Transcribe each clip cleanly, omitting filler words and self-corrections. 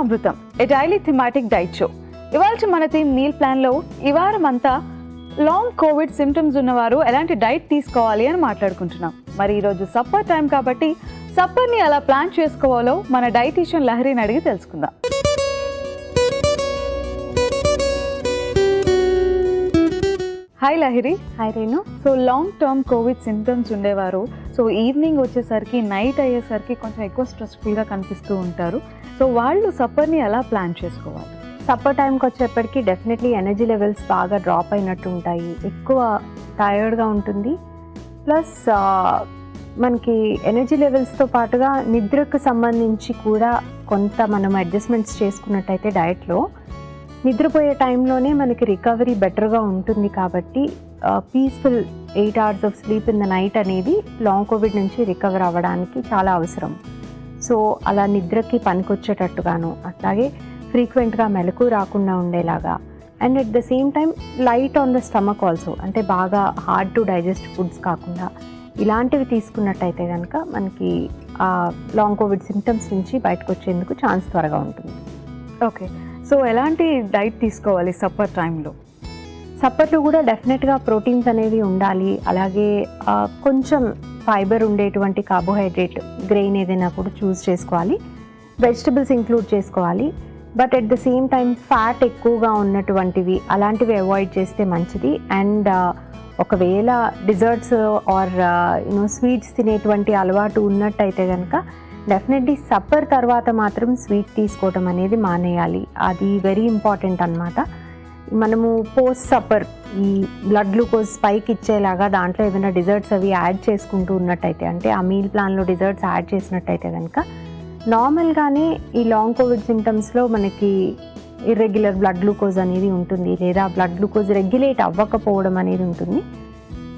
అమృతం ఏ daily thematic diet show. ఇవాళ మన theme meal ప్లాన్లో ఈ వారం అంతా లాంగ్ కోవిడ్ సిమ్టమ్స్ ఉన్నవారు ఎలాంటి డైట్ తీసుకోవాలి అని మాట్లాడుకుంటున్నాం. మరి ఈరోజు సప్పర్ టైం కాబట్టి సప్పర్ని ఎలా ప్లాన్ చేసుకోవాలో మన డైటీషియన్ లహరిని అడిగి తెలుసుకుందాం. Hi Lahari. Hi Renu. So long term Covid symptoms ఉండేవారు సో ఈవినింగ్ వచ్చేసరికి నైట్ అయ్యేసరికి కొంచెం ఎక్కువ స్ట్రెస్ఫుల్గా కనిపిస్తూ ఉంటారు. సో వాళ్ళు సప్పర్ని ఎలా ప్లాన్ చేసుకోవాలి? సప్పర్ టైంకి వచ్చేప్పటికి డెఫినెట్లీ ఎనర్జీ లెవెల్స్ బాగా డ్రాప్ అయినట్టు ఉంటాయి, ఎక్కువ టయర్డ్గా ఉంటుంది. ప్లస్ మనకి ఎనర్జీ లెవెల్స్తో పాటుగా నిద్రకు సంబంధించి కూడా కొంత మనం అడ్జస్ట్మెంట్స్ చేసుకున్నట్టయితే డయట్లో నిద్రపోయే టైంలోనే మనకి రికవరీ బెటర్గా ఉంటుంది. కాబట్టి peaceful 8 hours of sleep in the night అనేది లాంగ్ కోవిడ్ నుంచి రికవర్ అవ్వడానికి చాలా అవసరం. సో అలా నిద్రకి పనికొచ్చేటట్టుగాను, అట్లాగే ఫ్రీక్వెంట్గా మెలకు రాకుండా ఉండేలాగా, and at the same time light on the stomach also, అంటే బాగా హార్డ్ టు డైజెస్ట్ ఫుడ్స్ కాకుండా ఇలాంటివి తీసుకున్నట్టయితే కనుక మనకి లాంగ్ కోవిడ్ సిమ్టమ్స్ నుంచి బయటకు వచ్చేందుకు ఛాన్స్ త్వరగా ఉంటుంది. ఓకే, సో ఎలాంటి డైట్ తీసుకోవాలి సప్పర్ టైంలో? సప్పర్లో కూడా డెఫినెట్గా ప్రోటీన్స్ అనేవి ఉండాలి, అలాగే కొంచెం ఫైబర్ ఉండేటువంటి కార్బోహైడ్రేట్ గ్రెయిన్ ఏదైనా కూడా చూస్ చేసుకోవాలి, వెజిటబుల్స్ ఇంక్లూడ్ చేసుకోవాలి. But at the same time fat ఎక్కువగా ఉన్నటువంటివి అలాంటివి అవాయిడ్ చేస్తే మంచిది. అండ్ ఒకవేళ డిజర్ట్స్ ఆర్ స్వీట్స్ తినేటువంటి అలవాటు ఉన్నట్టయితే కనుక డెఫినెట్లీ సప్పర్ తర్వాత మాత్రం స్వీట్ తీసుకోవడం అనేది మానేయాలి. అది వెరీ ఇంపార్టెంట్ అన్నమాట. మనము పోస్ట్ సప్పర్ ఈ బ్లడ్ గ్లూకోజ్ స్పైక్ ఇచ్చేలాగా దాంట్లో ఏమైనా డిజర్ట్స్ అవి యాడ్ చేసుకుంటూ ఉన్నట్టయితే, అంటే ఆ మీల్ ప్లాన్లో డిజర్ట్స్ యాడ్ చేసినట్టయితే కనుక నార్మల్గానే ఈ లాంగ్ కోవిడ్ సిమ్టమ్స్లో మనకి ఇర్రెగ్యులర్ బ్లడ్ గ్లూకోజ్ అనేది ఉంటుంది, లేదా బ్లడ్ గ్లూకోజ్ రెగ్యులేట్ అవ్వకపోవడం అనేది ఉంటుంది.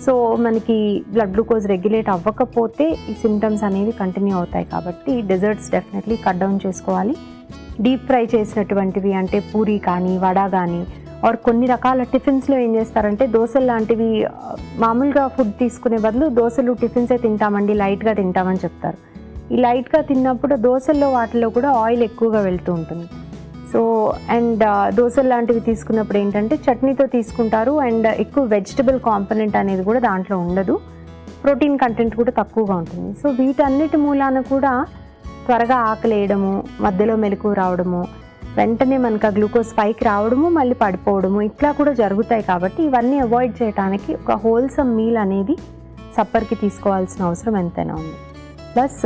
సో మనకి బ్లడ్ గ్లూకోజ్ రెగ్యులేట్ అవ్వకపోతే ఈ సిమ్టమ్స్ అనేవి కంటిన్యూ అవుతాయి. కాబట్టి డెజర్ట్స్ డెఫినెట్లీ కట్ డౌన్ చేసుకోవాలి. డీప్ ఫ్రై చేసినటువంటివి అంటే పూరి కానీ వడ కానీ, ఆర్ కొన్ని రకాల టిఫిన్స్లో ఏం చేస్తారంటే దోశలు లాంటివి, మామూలుగా ఫుడ్ తీసుకునే బదులు దోశలు టిఫిన్సే తింటామండి, లైట్గా తింటామని చెప్తారు. ఈ లైట్గా తిన్నప్పుడు దోశల్లో వాటిలో కూడా ఆయిల్ ఎక్కువగా వెళ్తూ ఉంటుంది. సో అండ్ దోశలు లాంటివి తీసుకున్నప్పుడు ఏంటంటే చట్నీతో తీసుకుంటారు, అండ్ ఎక్కువ వెజిటబుల్ కాంపోనెంట్ అనేది కూడా దాంట్లో ఉండదు, ప్రోటీన్ కంటెంట్ కూడా తక్కువగా ఉంటుంది. సో వీటన్నిటి మూలాన కూడా త్వరగా ఆకలేయడము, మధ్యలో మెలకు రావడము, వెంటనే మనకు గ్లూకోజ్ స్పైక్ రావడము, మళ్ళీ పడిపోవడము, ఇట్లా కూడా జరుగుతాయి. కాబట్టి ఇవన్నీ అవాయిడ్ చేయడానికి ఒక హోల్సమ్ మీల్ అనేది సప్పర్కి తీసుకోవాల్సిన అవసరం ఎంతైనా ఉంది. Plus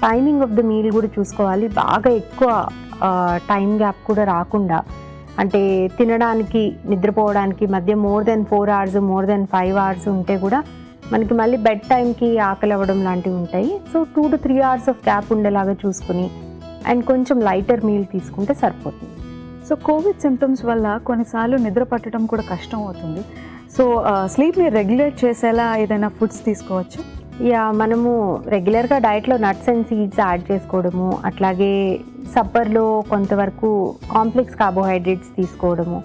timing of the meal కూడా చూసుకోవాలి. బాగా ఎక్కువ టైం గ్యాప్ కూడా రాకుండా, అంటే తినడానికి నిద్రపోవడానికి మధ్య more than 4 hours, more than 5 hours ఉంటే కూడా మనకి మళ్ళీ బెడ్ టైంకి ఆకలి అవ్వడం లాంటివి ఉంటాయి. So 2 to 3 hours of gap ఉండేలాగా చూసుకుని అండ్ కొంచెం లైటర్ మీల్ తీసుకుంటే సరిపోతుంది. సో కోవిడ్ సిమ్టమ్స్ వల్ల కొన్నిసార్లు నిద్ర పట్టడం కూడా కష్టం అవుతుంది. సో స్లీప్ని రెగ్యులేట్ చేసేలా ఏదైనా ఫుడ్స్ తీసుకోవచ్చు? మనము రెగ్యులర్గా డైట్లో నట్స్ అండ్ సీడ్స్ యాడ్ చేసుకోవడము, అట్లాగే సప్పర్లో కొంతవరకు కాంప్లెక్స్ కార్బోహైడ్రేట్స్ తీసుకోవడము,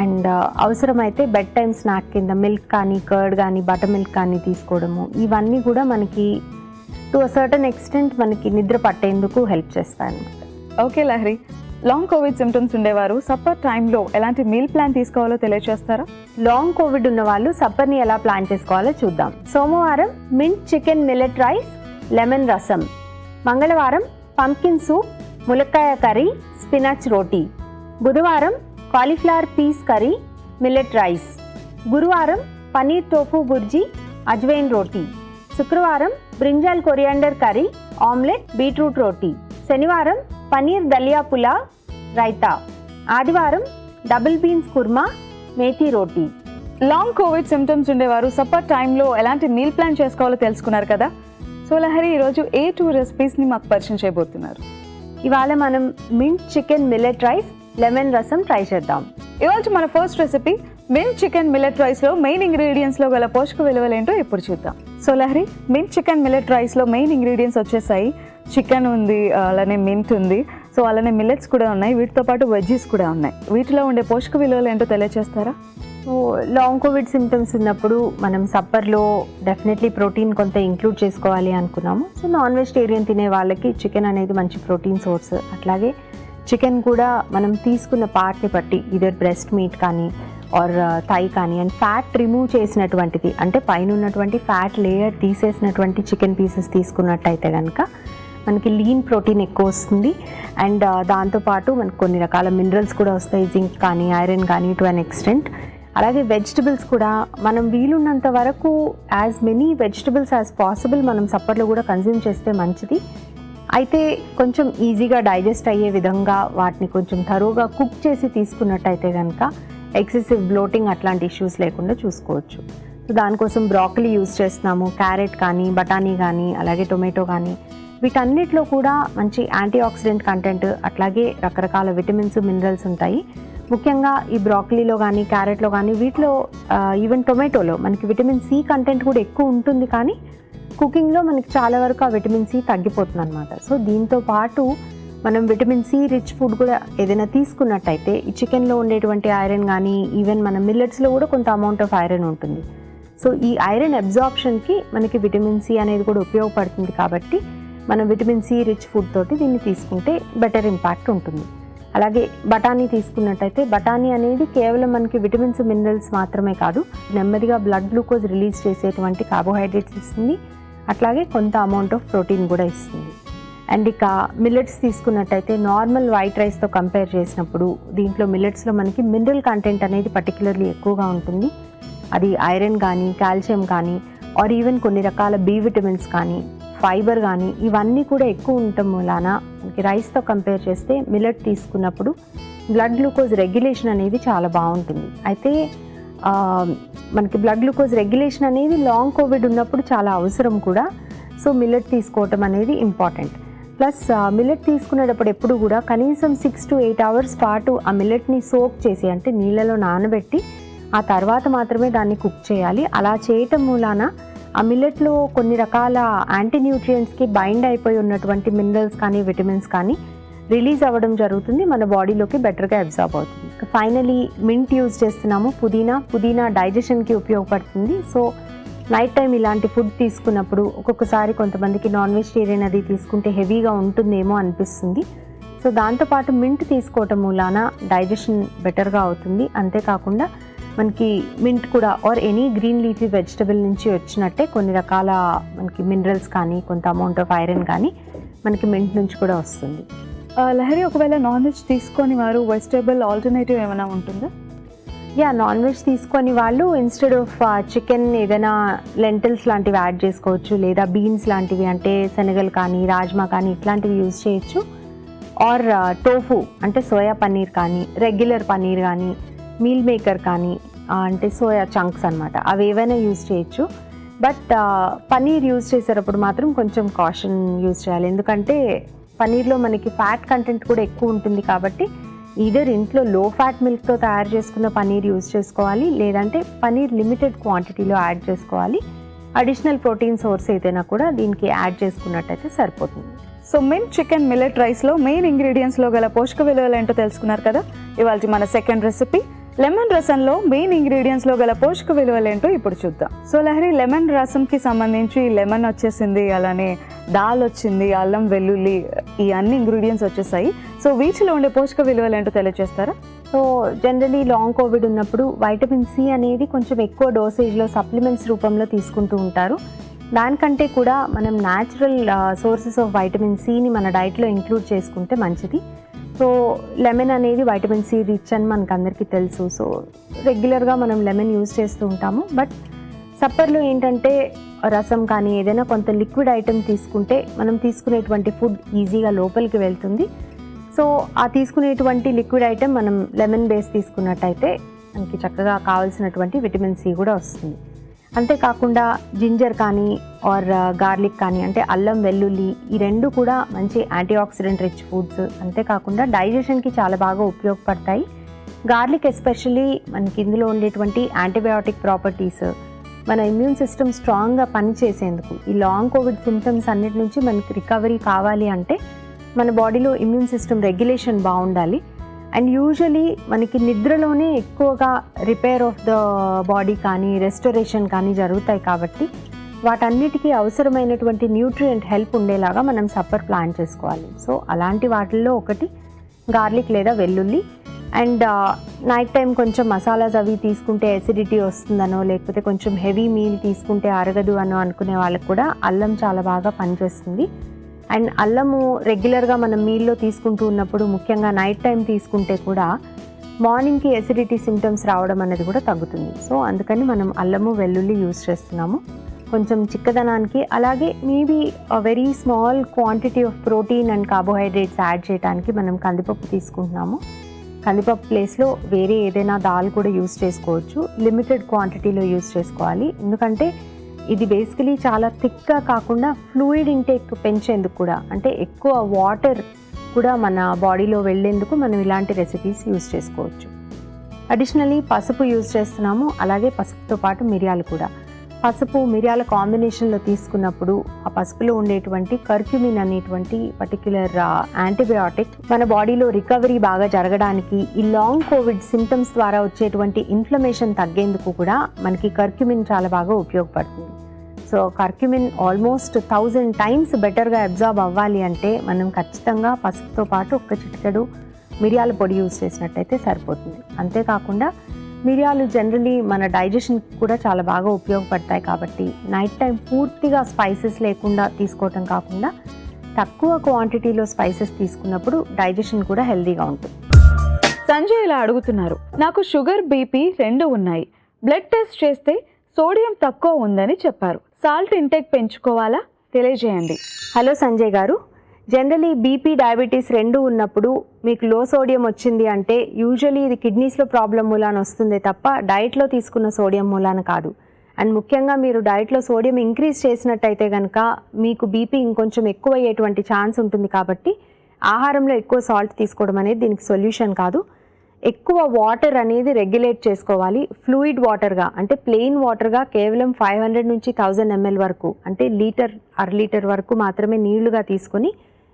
అండ్ అవసరమైతే బెడ్ టైమ్ స్నాక్ కింద మిల్క్ కానీ, కర్డ్ కానీ, బటర్ మిల్క్ కానీ తీసుకోవడము, ఇవన్నీ కూడా మనకి టు అ సర్టన్ ఎక్స్టెంట్ మనకి నిద్ర పట్టేందుకు హెల్ప్ చేస్తాయి అన్నమాట. Okay Lahari, long covid symptoms ఉండేవారు సప్పర్ టైంలో ఎలాంటి మీల్ ప్లాన్ తీసుకోవాలో తెలియజేస్తారా? లాంగ్ కోవిడ్ ఉన్న వాళ్ళు సప్పర్ని ఎలా ప్లాన్ చేసుకోవాలో చూద్దాం. సోమవారం mint chicken millet rice lemon rasam, మంగళవారం పంకిన్ సూప్, ములక్కాయ కర్రీ, స్పినచ్ రోటీ, బుధవారం cauliflower peas curry millet rice, గురువారం పనీర్ టోఫు బుర్జీ అజ్వైన్ రోటీ, శుక్రవారం brinjal coriander curry omelette beetroot roti, శనివారం పనీర్ దలియా పులావ్ రైతా, ఆదివారం double beans korma methi roti. Long covid symptoms ఉండేవారు సప్పర్ టైంలో ఎలాంటి మీల్ ప్లాన్ చేసుకోవాలో తెలుసుకున్నారు కదా. సో లహరి, ఈరోజు ఏ 2 రెసిపీస్ని మాకు పరిచయం చేయబోతున్నారు? ఇవాళ మనం mint chicken millet rice lemon రసం ట్రై చేద్దాం. ఇవాళ మన first recipe mint chicken millet రైస్లో మెయిన్ ఇంగ్రీడియంట్స్లో గల పోషక విలువలేంటో ఇప్పుడు చూద్దాం. So Lahari, mint chicken millet రైస్లో మెయిన్ ఇంగ్రీడియంట్స్ వచ్చేసాయి. చికెన్ ఉంది, అలానే మింట్ ఉంది, సో అలానే మిల్లెట్స్ కూడా ఉన్నాయి, వీటితో పాటు వెజ్జీస్ కూడా ఉన్నాయి. వీటిలో ఉండే పోషక విలువలు ఏంటో తెలియజేస్తారా? సో లాంగ్ కోవిడ్ సిమ్టమ్స్ ఉన్నప్పుడు మనం సప్పర్లో డెఫినెట్లీ ప్రోటీన్ కొంత ఇంక్లూడ్ చేసుకోవాలి అనుకున్నాము. సో నాన్ వెజిటేరియన్ తినే వాళ్ళకి చికెన్ అనేది మంచి ప్రోటీన్ సోర్స్, అట్లాగే చికెన్ కూడా మనం తీసుకున్న పార్ట్ని బట్టి ఇదర్ బ్రెస్ట్ మీట్ కానీ ఆర్ థై కానీ అండ్ ఫ్యాట్ రిమూవ్ చేసినటువంటిది, అంటే పైన ఉన్నటువంటి ఫ్యాట్ లేయర్ తీసేసినటువంటి చికెన్ పీసెస్ తీసుకున్నట్టయితే కనుక మనకి లీన్ ప్రోటీన్ ఎక్కువ వస్తుంది. అండ్ దాంతోపాటు మనకు కొన్ని రకాల మినరల్స్ కూడా వస్తాయి, జింక్ కానీ ఐరన్ కానీ టు అన్ ఎక్స్టెంట్. అలాగే వెజిటబుల్స్ కూడా మనం వీలున్నంత వరకు as many vegetables as possible మనం సప్పర్లో కూడా కన్జ్యూమ్ చేస్తే మంచిది. అయితే కొంచెం ఈజీగా డైజెస్ట్ అయ్యే విధంగా వాటిని కొంచెం థరోగా కుక్ చేసి తీసుకున్నట్టయితే కనుక ఎక్సెసివ్ బ్లోటింగ్ అట్లాంటి ఇష్యూస్ లేకుండా చూసుకోవచ్చు. సో దానికోసం బ్రాకలీ యూజ్ చేస్తున్నాము, క్యారెట్ కానీ బఠానీ కానీ అలాగే టొమాటో కానీ, వీటన్నిటిలో కూడా మంచి యాంటీ ఆక్సిడెంట్ కంటెంట్ అట్లాగే రకరకాల విటమిన్స్ మినరల్స్ ఉంటాయి. ముఖ్యంగా ఈ బ్రాకలీలో కానీ క్యారెట్లో కానీ వీటిలో ఈవెన్ టొమాటోలో మనకి విటమిన్ సి కంటెంట్ కూడా ఎక్కువ ఉంటుంది, కానీ కుకింగ్లో మనకి చాలా వరకు ఆ విటమిన్ సి తగ్గిపోతుంది అనమాట. సో దీంతో పాటు మనం విటమిన్ సి రిచ్ ఫుడ్ కూడా ఏదైనా తీసుకున్నట్టయితే ఈ చికెన్లో ఉండేటువంటి ఐరన్ కానీ ఈవెన్ మన మిల్లెట్స్లో కూడా కొంత అమౌంట్ ఆఫ్ ఐరన్ ఉంటుంది. సో ఈ ఐరన్ అబ్జార్ప్షన్కి మనకి విటమిన్ సి అనేది కూడా ఉపయోగపడుతుంది. కాబట్టి మనం విటమిన్ సి రిచ్ ఫుడ్ తోటి దీన్ని తీసుకుంటే బెటర్ ఇంపాక్ట్ ఉంటుంది. అలాగే బఠానీ తీసుకున్నట్టయితే బఠానీ అనేది కేవలం మనకి విటమిన్స్ మినరల్స్ మాత్రమే కాదు, నెమ్మదిగా బ్లడ్ గ్లూకోజ్ రిలీజ్ చేసేటువంటి కార్బోహైడ్రేట్స్ ఇస్తుంది, అట్లాగే కొంత అమౌంట్ ఆఫ్ ప్రోటీన్ కూడా ఇస్తుంది. అండ్ ఇక మిల్లెట్స్ తీసుకున్నట్టయితే నార్మల్ వైట్ రైస్తో కంపేర్ చేసినప్పుడు దీంట్లో మిల్లెట్స్లో మనకి మినరల్ కంటెంట్ అనేది పర్టికులర్లీ ఎక్కువగా ఉంటుంది. అది ఐరన్ కానీ కాల్షియం కానీ ఆర్ ఈవెన్ కొన్ని రకాల బి విటమిన్స్ కానీ ఫైబర్ కానీ ఇవన్నీ కూడా ఎక్కువ ఉండటం మూలాన మనకి రైస్తో కంపేర్ చేస్తే మిల్లెట్ తీసుకున్నప్పుడు బ్లడ్ గ్లూకోజ్ రెగ్యులేషన్ అనేది చాలా బాగుంటుంది. అయితే మనకి బ్లడ్ గ్లూకోజ్ రెగ్యులేషన్ అనేది లాంగ్ కోవిడ్ ఉన్నప్పుడు చాలా అవసరం కూడా. సో మిల్లెట్ తీసుకోవటం అనేది ఇంపార్టెంట్. ప్లస్ మిల్లెట్ తీసుకునేటప్పుడు ఎప్పుడు కూడా కనీసం 6 to 8 hours పాటు ఆ మిల్లెట్ని సోక్ చేసి అంటే నీళ్ళలో నానబెట్టి ఆ తర్వాత మాత్రమే దాన్ని కుక్ చేయాలి. అలా చేయటం మూలాన ఆ మిల్లెట్లో కొన్ని రకాల యాంటీ న్యూట్రియంట్స్కి బైండ్ అయిపోయి ఉన్నటువంటి మినరల్స్ కానీ విటమిన్స్ కానీ రిలీజ్ అవ్వడం జరుగుతుంది, మన బాడీలోకి బెటర్గా అబ్జార్బ్ అవుతుంది. ఫైనలీ మింట్ యూజ్ చేస్తున్నాము, పుదీనా డైజెషన్కి ఉపయోగపడుతుంది. సో నైట్ టైం ఇలాంటి ఫుడ్ తీసుకున్నప్పుడు ఒక్కొక్కసారి కొంతమందికి నాన్ వెజిటేరియన్ అది తీసుకుంటే హెవీగా ఉంటుందేమో అనిపిస్తుంది. సో దాంతోపాటు మింట్ తీసుకోవటం మూలాన డైజెషన్ బెటర్గా అవుతుంది. అంతేకాకుండా మనకి మింట్ కూడా or any green leafy vegetable నుంచి వచ్చినట్టే కొన్ని రకాల మనకి మినరల్స్ కానీ కొంత అమౌంట్ ఆఫ్ ఐరన్ కానీ మనకి మింట్ నుంచి కూడా వస్తుంది. లహరి, ఒకవేళ నాన్ వెజ్ తీసుకొని వారు వెజిటేబుల్ ఆల్టర్నేటివ్ ఏమైనా ఉంటుందా? నాన్ వెజ్ తీసుకొని వాళ్ళు ఇన్స్టెడ్ ఆఫ్ చికెన్ ఏదైనా లెంటిల్స్ లాంటివి యాడ్ చేసుకోవచ్చు, లేదా బీన్స్ లాంటివి అంటే శనగలు కానీ రాజ్మా కానీ ఇట్లాంటివి యూజ్ చేయొచ్చు. ఆర్ టోఫు అంటే సోయా పన్నీర్ కానీ రెగ్యులర్ పన్నీర్ కానీ మీల్ మేకర్ కానీ అంటే సోయా చంక్స్ అనమాట, అవి ఏవైనా యూజ్ చేయొచ్చు. బట్ పన్నీర్ యూజ్ చేసేటప్పుడు మాత్రం కొంచెం కాషన్ యూజ్ చేయాలి, ఎందుకంటే పన్నీర్లో మనకి ఫ్యాట్ కంటెంట్ కూడా ఎక్కువ ఉంటుంది. కాబట్టి ఈదర్ ఇంట్లో లో ఫ్యాట్ మిల్క్తో తయారు చేసుకున్న పన్నీర్ యూజ్ చేసుకోవాలి, లేదంటే పన్నీర్ లిమిటెడ్ క్వాంటిటీలో యాడ్ చేసుకోవాలి. అడిషనల్ ప్రోటీన్ సోర్స్ ఏదైనా కూడా దీనికి యాడ్ చేసుకున్నట్టయితే సరిపోతుంది. సో మింట్ చికెన్ మిల్లెట్ రైస్లో మెయిన్ ఇంగ్రీడియంట్స్లో గల పోషక విలువలు ఏంటో తెలుసుకున్నారు కదా. ఇవాళ మన సెకండ్ రెసిపీ లెమన్ రసంలో మెయిన్ ఇంగ్రీడియంట్స్లో గల పోషక విలువలు ఏంటో ఇప్పుడు చూద్దాం. సో లహరి, లెమన్ రసంకి సంబంధించి లెమన్ వచ్చేసింది, అలానే దాల్ వచ్చింది, అల్లం వెల్లుల్లి, ఈ అన్ని ఇంగ్రీడియంట్స్ వచ్చేసాయి. సో వీటిలో ఉండే పోషక విలువలు ఏంటో తెలియజేస్తారా? సో జనరలీ లాంగ్ కోవిడ్ ఉన్నప్పుడు వైటమిన్ సి అనేది కొంచెం ఎక్కువ డోసేజ్లో సప్లిమెంట్స్ రూపంలో తీసుకుంటూ ఉంటారు. దానికంటే కూడా మనం న్యాచురల్ సోర్సెస్ ఆఫ్ వైటమిన్ సిని మన డైట్లో ఇంక్లూడ్ చేసుకుంటే మంచిది. సో లెమన్ అనేది వైటమిన్ సి రిచ్ అని మనకు అందరికీ తెలుసు. సో రెగ్యులర్గా మనం లెమన్ యూజ్ చేస్తూ ఉంటాము. బట్ సప్పర్లో ఏంటంటే రసం కానీ ఏదైనా కొంత లిక్విడ్ ఐటెం తీసుకుంటే మనం తీసుకునేటువంటి ఫుడ్ ఈజీగా లోపలికి వెళ్తుంది. సో ఆ తీసుకునేటువంటి లిక్విడ్ ఐటెం మనం లెమన్ బేస్ తీసుకున్నట్టయితే మనకి చక్కగా కావాల్సినటువంటి విటమిన్ సి కూడా వస్తుంది. అంతేకాకుండా జింజర్ కానీ ఆర్ గార్లిక్ కానీ అంటే అల్లం వెల్లుల్లి, ఈ రెండు కూడా మంచి యాంటీ ఆక్సిడెంట్ రిచ్ ఫుడ్స్. అంతేకాకుండా డైజెషన్కి చాలా బాగా ఉపయోగపడతాయి. గార్లిక్ ఎస్పెషల్లీ మనకి ఇందులో ఉండేటువంటి యాంటీబయాటిక్ ప్రాపర్టీస్ మన ఇమ్యూన్ సిస్టమ్ స్ట్రాంగ్గా పనిచేసేందుకు, ఈ లాంగ్ కోవిడ్ సిమ్టమ్స్ అన్నిటి నుంచి మనకి రికవరీ కావాలి అంటే మన బాడీలో ఇమ్యూన్ సిస్టమ్ రెగ్యులేషన్ బాగుండాలి. అండ్ యూజువలీ మనకి నిద్రలోనే ఎక్కువగా రిపేర్ ఆఫ్ ద బాడీ కానీ రెస్టోరేషన్ కానీ జరుగుతాయి. కాబట్టి వాటన్నిటికీ అవసరమైనటువంటి న్యూట్రియంట్ హెల్ప్ ఉండేలాగా మనం సప్పర్ ప్లాన్ చేసుకోవాలి. సో అలాంటి వాటిల్లో ఒకటి గార్లిక్ లేదా వెల్లుల్లి. అండ్ నైట్ టైం కొంచెం మసాలాస్ అవి తీసుకుంటే ఎసిడిటీ వస్తుందనో, లేకపోతే కొంచెం హెవీ మీల్ తీసుకుంటే అరగదు అనో అనుకునే వాళ్ళకి కూడా అల్లం చాలా బాగా పనిచేస్తుంది. అండ్ అల్లము రెగ్యులర్గా మనం మీల్లో తీసుకుంటూ ఉన్నప్పుడు, ముఖ్యంగా నైట్ టైం తీసుకుంటే కూడా మార్నింగ్కి ఎసిడిటీ సిమ్టమ్స్ రావడం అనేది కూడా తగ్గుతుంది. సో అందుకని మనం అల్లము వెల్లుల్లి యూస్ చేస్తున్నాము కొంచెం చిక్కదనానికి. అలాగే maybe very small quantity of protein and carbohydrates add చేయడానికి మనం కందిపప్పు తీసుకుంటున్నాము. కందిపప్పు ప్లేస్లో వేరే ఏదైనా దాల్ కూడా యూస్ చేసుకోవచ్చు. లిమిటెడ్ క్వాంటిటీలో యూస్ చేసుకోవాలి, ఎందుకంటే ఇది బేసికలీ చాలా థిక్గా కాకుండా ఫ్లూయిడ్ ఇంటేక్ పెంచేందుకు కూడా, అంటే ఎక్కువ వాటర్ కూడా మన బాడీలో వెళ్ళేందుకు మనం ఇలాంటి రెసిపీస్ యూస్ చేసుకోవచ్చు. అడిషనలీ పసుపు యూస్ చేస్తున్నాము, అలాగే పసుపుతో పాటు మిరియాలు కూడా. పసుపు మిరియాల కాంబినేషన్లో తీసుకున్నప్పుడు ఆ పసుపులో ఉండేటువంటి కర్క్యూమిన్ అనేటువంటి పర్టిక్యులర్ యాంటీబయాటిక్ మన బాడీలో రికవరీ బాగా జరగడానికి, ఈ లాంగ్ కోవిడ్ సిమ్టమ్స్ ద్వారా వచ్చేటువంటి ఇన్ఫ్లమేషన్ తగ్గేందుకు కూడా మనకి కర్క్యూమిన్ చాలా బాగా ఉపయోగపడుతుంది. సో కర్క్యూమిన్ ఆల్మోస్ట్ 1000 టైమ్స్ బెటర్గా అబ్జార్బ్ అవ్వాలి అంటే మనం ఖచ్చితంగా పసుపుతో పాటు ఒక్క చిటికెడు మిరియాల పొడి యూజ్ చేసినట్టయితే సరిపోతుంది. అంతేకాకుండా మిరియాలు జనరలీ మన డైజెషన్కి కూడా చాలా బాగా ఉపయోగపడతాయి కాబట్టి నైట్ టైం పూర్తిగా స్పైసెస్ లేకుండా తీసుకోవటం కాకుండా తక్కువ క్వాంటిటీలో స్పైసెస్ తీసుకున్నప్పుడు డైజెషన్ కూడా హెల్తీగా ఉంటుంది. సంజయ్ ఇలా అడుగుతున్నారు, నాకు షుగర్ బీపీ 2 ఉన్నాయి, బ్లడ్ టెస్ట్ చేస్తే సోడియం తక్కువ ఉందని చెప్పారు, సాల్ట్ ఇంటేక్ పెంచుకోవాలా, తెలియజేయండి. హలో సంజయ్ గారు, జనరలీ బీపీ డయాబెటీస్ 2 ఉన్నప్పుడు మీకు లో సోడియం వచ్చింది అంటే యూజువలీ ఇది కిడ్నీస్లో ప్రాబ్లం మూలాన వస్తుందే తప్ప డైట్లో తీసుకున్న సోడియం మూలాన కాదు. అండ్ ముఖ్యంగా మీరు డైట్లో సోడియం ఇంక్రీజ్ చేసినట్టయితే కనుక మీకు బీపీ ఇంకొంచెం ఎక్కువ అయ్యేటువంటి ఛాన్స్ ఉంటుంది. కాబట్టి ఆహారంలో ఎక్కువ సాల్ట్ తీసుకోవడం అనేది దీనికి సొల్యూషన్ కాదు. ఎక్కువ వాటర్ అనేది రెగ్యులేట్ చేసుకోవాలి. ఫ్లూయిడ్ వాటర్గా, అంటే ప్లెయిన్ వాటర్గా కేవలం 500 నుంచి 1000 ml వరకు, అంటే లీటర్ అర లీటర్ వరకు మాత్రమే నీళ్లుగా తీసుకొని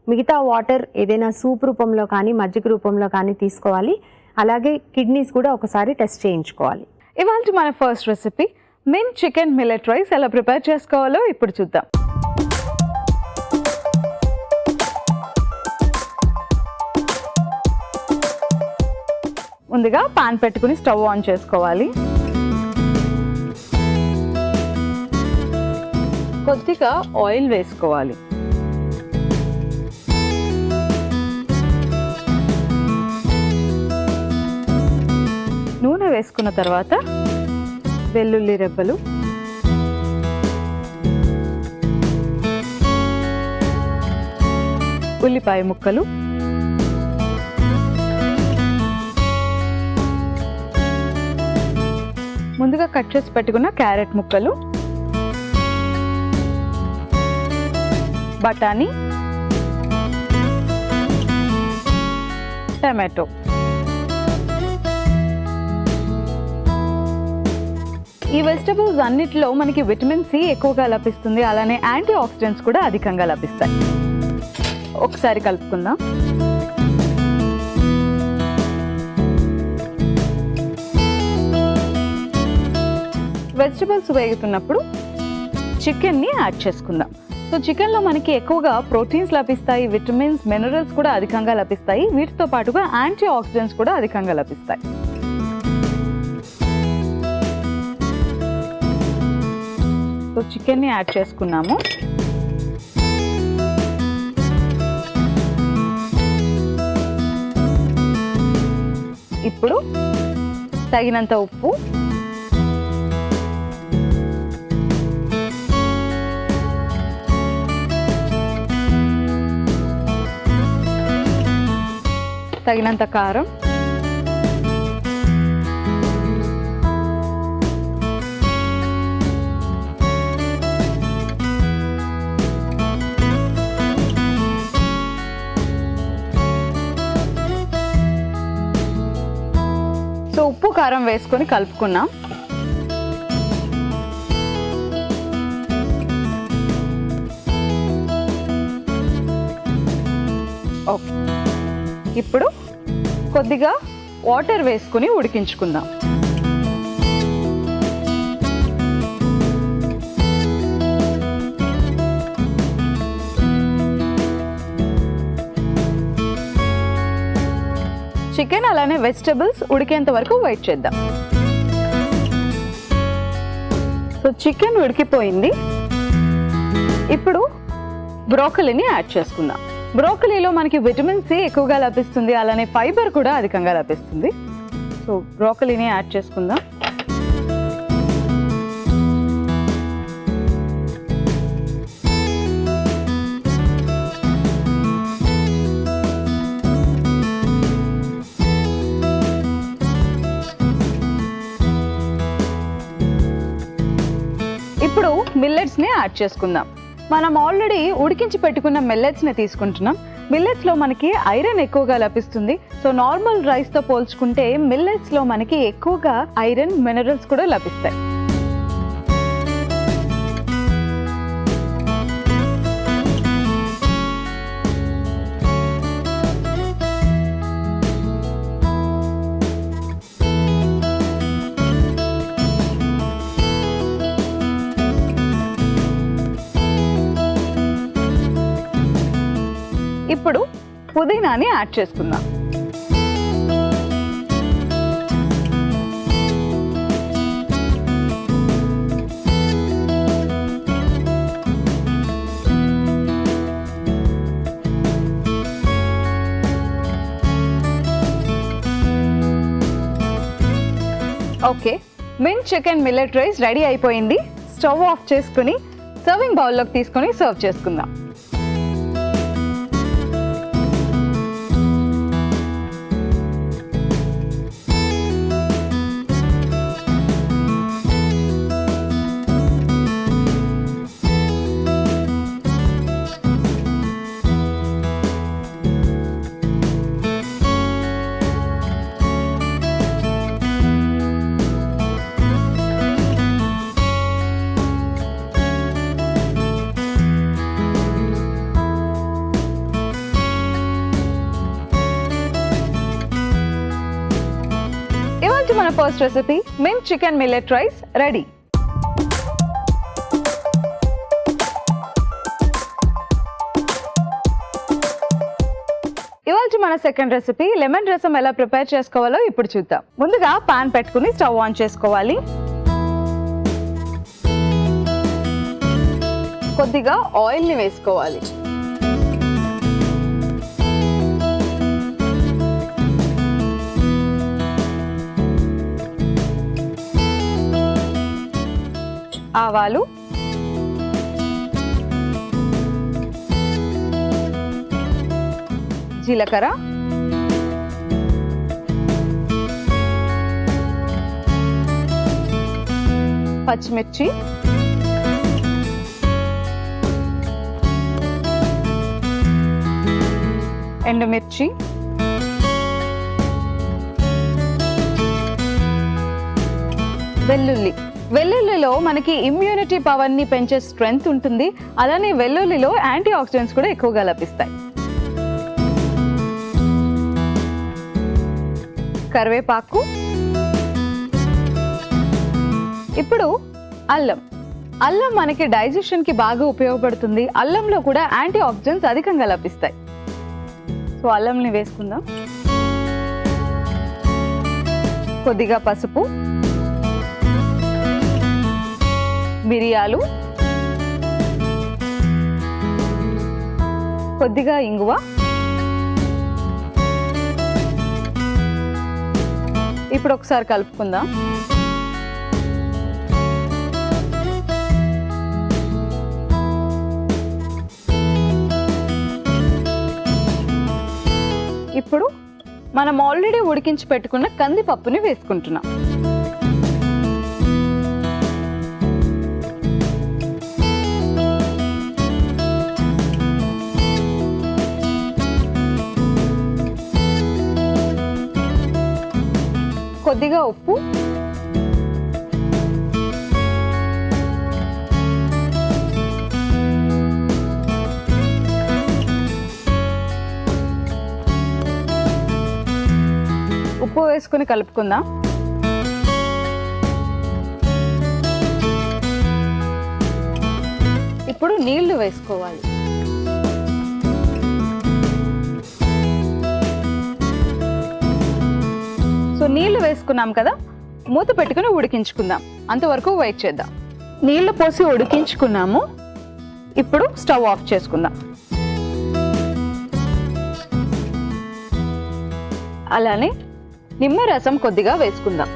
మిగతా వాటర్ ఏదైనా సూప్ రూపంలో కానీ మజ్జిగ రూపంలో కానీ తీసుకోవాలి. అలాగే కిడ్నీస్ కూడా ఒకసారి టెస్ట్ చేయించుకోవాలి. ఇవాళ మన first recipe mint chicken millet rice ఎలా ప్రిపేర్ చేసుకోవాలో ఇప్పుడు చూద్దాం. ముందుగా పాన్ పెట్టుకుని స్టవ్ ఆన్ చేసుకోవాలి. కొద్దిగా ఆయిల్ వేసుకోవాలి. నూనె వేసుకున్న తర్వాత వెల్లుల్లి రెబ్బలు, ఉల్లిపాయ ముక్కలు, ముందుగా కట్ చేసి పెట్టుకున్న క్యారెట్ ముక్కలు, బఠానీ, టమాటో. ఈ వెజిటబుల్స్ అన్నిటిలో మనకి విటమిన్ సి ఎక్కువగా లభిస్తుంది, అలానే యాంటీ ఆక్సిడెంట్స్ కూడా అధికంగా లభిస్తాయి. ఒకసారి కలుపుకుందాం. వెజిటబుల్స్ వేగుతున్నప్పుడు చికెన్ని యాడ్ చేసుకుందాం. సో చికెన్లో మనకి ఎక్కువగా ప్రోటీన్స్ లభిస్తాయి, విటమిన్స్, మినరల్స్ కూడా అధికంగా లభిస్తాయి. వీటితో పాటుగా యాంటీ ఆక్సిడెంట్స్ కూడా అధికంగా లభిస్తాయి. సో చికెన్ని యాడ్ చేసుకున్నాము. ఇప్పుడు తగినంత ఉప్పు, తగినంత కారం, సో ఉప్పు కారం వేసుకొని కలుపుకున్నాం. ఓకే, ఇప్పుడు కొద్దిగా వాటర్ వేసుకుని ఉడికించుకుందాం. చికెన్ అలానే వెజిటబుల్స్ ఉడికేంత వరకు వెయిట్ చేద్దాం. సో చికెన్ ఉడికిపోయింది. ఇప్పుడు బ్రోకలీని యాడ్ చేసుకుందాం. బ్రోకలీలో మనకి విటమిన్ సి ఎక్కువగా లభిస్తుంది, అలానే ఫైబర్ కూడా అధికంగా లభిస్తుంది. సో బ్రోకలీని యాడ్ చేసుకుందాం. ఇప్పుడు మిల్లెట్స్ని యాడ్ చేసుకుందాం. మనం ఆల్రెడీ ఉడికించి పెట్టుకున్న మిల్లెట్స్ని తీసుకుంటున్నాం. మిల్లెట్స్లో మనకి ఐరన్ ఎక్కువగా లభిస్తుంది. సో నార్మల్ రైస్తో పోల్చుకుంటే మిల్లెట్స్లో మనకి ఎక్కువగా ఐరన్ మినరల్స్ కూడా లభిస్తాయి. ఇప్పుడు పుదీనాని యాడ్ చేసుకుందాం. Okay, mint chicken millet rice ready అయిపోయింది. స్టవ్ ఆఫ్ చేసుకుని సర్వింగ్ బౌల్లోకి తీసుకొని సర్వ్ చేసుకుందాం. మన first recipe mint chicken millet rice ready. ఇవాళ మన సెకండ్ రెసిపీ లెమన్ రసం ఎలా ప్రిపేర్ చేసుకోవాలో ఇప్పుడు చూద్దాం. ముందుగా పాన్ పెట్టుకుని స్టవ్ ఆన్ చేసుకోవాలి. కొద్దిగా ఆయిల్ ని వేసుకోవాలి. ఆవాలు, జీలకర్ర, పచ్చిమిర్చి, ఎండుమిర్చి, వెల్లుల్లి. వెల్లుల్లిలో మనకి ఇమ్యూనిటీ పవర్ని పెంచే స్ట్రెంగ్త్ ఉంటుంది. అలానే వెల్లుల్లిలో యాంటీ ఆక్సిడెంట్స్ కూడా ఎక్కువగా లభిస్తాయి. కరివేపాకు, ఇప్పుడు అల్లం. అల్లం మనకి డైజెషన్కి బాగా ఉపయోగపడుతుంది. అల్లంలో కూడా యాంటీ ఆక్సిడెంట్స్ అధికంగా లభిస్తాయి. సో అల్లంని వేసుకుందాం. కొద్దిగా పసుపు, మిరియాలు, కొద్దిగా ఇంగువ, ఇప్పుడు ఒకసారి కలుపుకుందాం. ఇప్పుడు మనం ఆల్రెడీ ఉడికించి పెట్టుకున్న కందిపప్పుని వేసుకుంటున్నాం. కొద్దిగా ఉప్పు, ఉప్పు వేసుకుని కలుపుకుందాం. ఇప్పుడు నీళ్లు వేసుకోవాలి. నీళ్లు వేసుకున్నాం కదా, మూత పెట్టుకుని ఉడికించుకుందాం. అంతవరకు వెయిట్ చేద్దాం. నీళ్లు పోసి ఉడికించుకున్నాము. ఇప్పుడు స్టవ్ ఆఫ్ చేసుకుందాం. అలానే నిమ్మరసం కొద్దిగా వేసుకుందాం.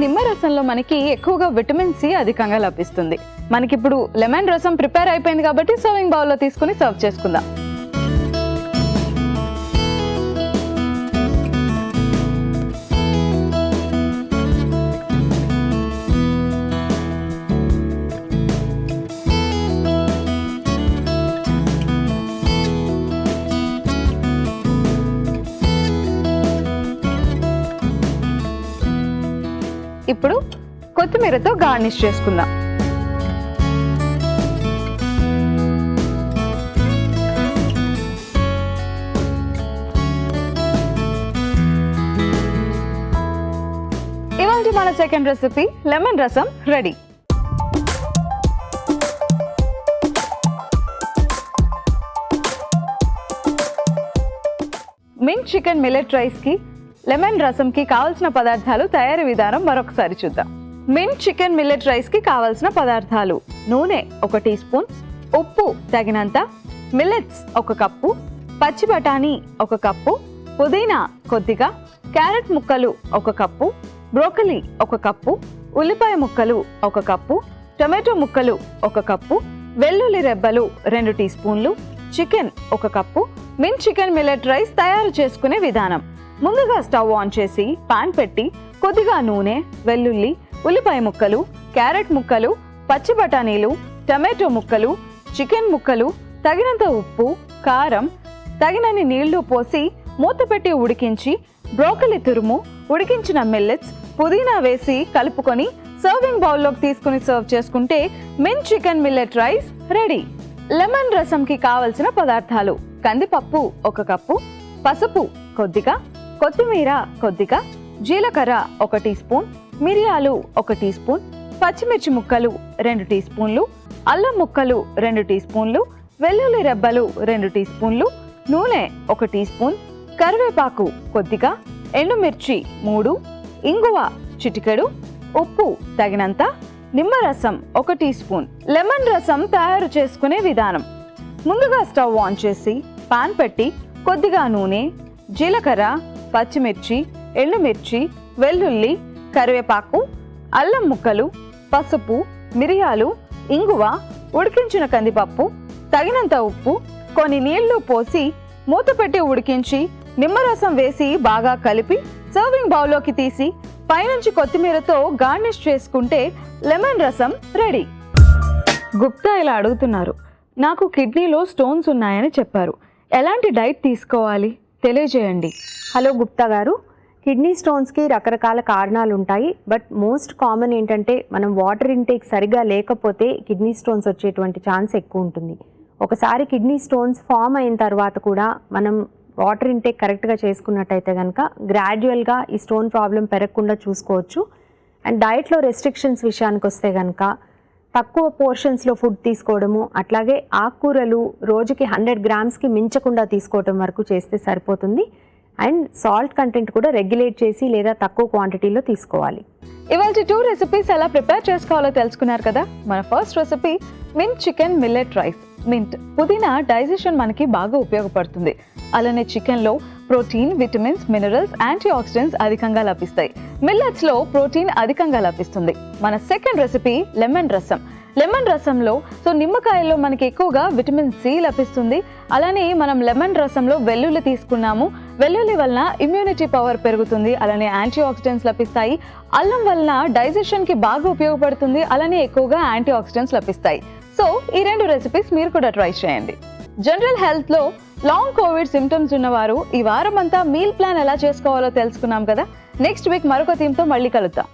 నిమ్మరసంలో మనకి ఎక్కువగా విటమిన్ సి అధికంగా లభిస్తుంది. మనకిప్పుడు లెమన్ రసం ప్రిపేర్ అయిపోయింది కాబట్టి సర్వింగ్ బౌల్లో తీసుకుని సర్వ్ చేసుకుందాం. ఇప్పుడు కొత్తిమీరతో గార్నిష్ చేసుకుందాం. ఇవాల్టి మన సెకండ్ రెసిపీ లెమన్ రసం ready. Mint chicken millet rice కి లెమన్ రసంకి కావాల్సిన పదార్థాలు, తయారీ విధానం మరొకసారి చూద్దాం. మింట్ చికెన్ మిల్లెట్ రైస్ కి కావాల్సిన పదార్థాలు: నూనె 1 టీ స్పూన్, ఉప్పు తగినంత, మిల్లెట్స్ 1 కప్పు, పచ్చి బఠానీ 1 కప్పు, పుదీనా కొద్దిగా, క్యారెట్ ముక్కలు 1 కప్పు, బ్రోకలీ 1 కప్పు, ఉల్లిపాయ ముక్కలు 1 కప్పు, టొమాటో ముక్కలు 1 కప్పు, వెల్లుల్లి రెబ్బలు 2 టీ స్పూన్లు, chicken 1 cup. Mint chicken millet rice తయారు చేసుకునే విధానం: ముందుగా స్టవ్ ఆన్ చేసి పాన్ పెట్టి కొద్దిగా నూనె, వెల్లుల్లి, ఉల్లిపాయ ముక్కలు, క్యారెట్ ముక్కలు, పచ్చి బఠానీలు, టమాటో ముక్కలు, చికెన్ ముక్కలు, తగినంత ఉప్పు, కారం, తగినన్ని నీళ్లు పోసి మూత పెట్టి ఉడికించి బ్రోకలీ తురుము, ఉడికించిన మిల్లెట్స్, పుదీనా వేసి కలుపుకొని సర్వింగ్ బౌల్లోకి తీసుకుని సర్వ్ చేసుకుంటే mint chicken millet rice ready. Lemon రసంకి కావలసిన పదార్థాలు: కందిపప్పు 1 కప్పు, పసుపు కొద్దిగా, కొత్తిమీర కొద్దిగా, జీలకర్ర 1 టీ స్పూన్, మిరియాలు 1 టీ స్పూన్, పచ్చిమిర్చి ముక్కలు 2 టీ స్పూన్లు, అల్లం ముక్కలు 2 టీ స్పూన్లు, వెల్లుల్లి రెబ్బలు 2 టీ స్పూన్లు, నూనె 1 టీ స్పూన్, కరివేపాకు కొద్దిగా, ఎండుమిర్చి 3, ఇంగువ చిటికెడు, ఉప్పు తగినంత, నిమ్మరసం 1 టీ స్పూన్. లెమన్ రసం తయారు చేసుకునే విధానం: ముందుగా స్టవ్ ఆన్ చేసి పాన్ పెట్టి కొద్దిగా నూనె, జీలకర్ర, పచ్చిమిర్చి, ఎండుమిర్చి, వెల్లుల్లి, కరివేపాకు, అల్లం ముక్కలు, పసుపు, మిరియాలు, ఇంగువ, ఉడికించిన కందిపప్పు, తగినంత ఉప్పు, కొన్ని నీళ్లు పోసి మూత పెట్టి ఉడికించి నిమ్మరసం వేసి బాగా కలిపి సర్వింగ్ బౌల్లోకి తీసి పైనుంచి కొత్తిమీరతో గార్నిష్ చేసుకుంటే లెమన్ రసం రెడీ. గుప్తా ఇలా అడుగుతున్నారు, నాకు కిడ్నీలో స్టోన్స్ ఉన్నాయని చెప్పారు, ఎలాంటి డైట్ తీసుకోవాలి తెలియజేయండి. హలో గుప్తా గారు, కిడ్నీ స్టోన్స్కి రకరకాల కారణాలు ఉంటాయి. బట్ మోస్ట్ కామన్ ఏంటంటే మనం వాటర్ ఇంటేక్ సరిగా లేకపోతే కిడ్నీ స్టోన్స్ వచ్చేటువంటి ఛాన్స్ ఎక్కువ ఉంటుంది. ఒకసారి కిడ్నీ స్టోన్స్ ఫామ్ అయిన తర్వాత కూడా మనం వాటర్ ఇంటేక్ కరెక్ట్గా చేసుకున్నట్టయితే కనుక గ్రాడ్యువల్గా ఈ స్టోన్ ప్రాబ్లం పెరగకుండా చూసుకోవచ్చు. అండ్ డైట్లో రెస్ట్రిక్షన్స్ విషయానికి వస్తే కనుక తక్కువ పోర్షన్స్లో ఫుడ్ తీసుకోవడము, అట్లాగే ఆకుకూరలు రోజుకి 100 గ్రామ్స్కి మించకుండా తీసుకోవడం వరకు చేస్తే సరిపోతుంది. అండ్ సాల్ట్ కంటెంట్ కూడా రెగ్యులేట్ చేసి లేదా తక్కువ క్వాంటిటీలో తీసుకోవాలి. ఇవాళ 2 రెసిపీస్ ఎలా ప్రిపేర్ చేసుకోవాలో తెలుసుకున్నారు కదా. మన first recipe mint chicken millet rice. Mint పుదీనా డైజెషన్ మనకి బాగా ఉపయోగపడుతుంది. అలానే చికెన్లో protein, vitamins, minerals, antioxidants అధికంగా లభిస్తాయి. మిల్లెట్స్లో ప్రోటీన్ అధికంగా లభిస్తుంది. మన second recipe lemon rasam. Lemon రసంలో నిమ్మకాయల్లో మనకి ఎక్కువగా విటమిన్ సి లభిస్తుంది. అలానే మనం లెమన్ రసంలో వెల్లుల్లి తీసుకున్నాము. వెల్లుల్లి వలన ఇమ్యూనిటీ పవర్ పెరుగుతుంది. అలానే యాంటీ ఆక్సిడెంట్స్ లభిస్తాయి. అల్లం వలన డైజెషన్కి బాగా ఉపయోగపడుతుంది. అలానే ఎక్కువగా యాంటీ ఆక్సిడెంట్స్ లభిస్తాయి. ఈ 2 రెసిపీస్ మీరు కూడా ట్రై చేయండి. జనరల్ హెల్త్లో లాంగ్ కోవిడ్ సిమ్టమ్స్ ఉన్నవారు ఈ వారం అంతా మీల్ ప్లాన్ ఎలా చేసుకోవాలో తెలుసుకున్నాం కదా. నెక్స్ట్ వీక్ మరొక థీమ్తో మళ్ళీ కలుద్దాం.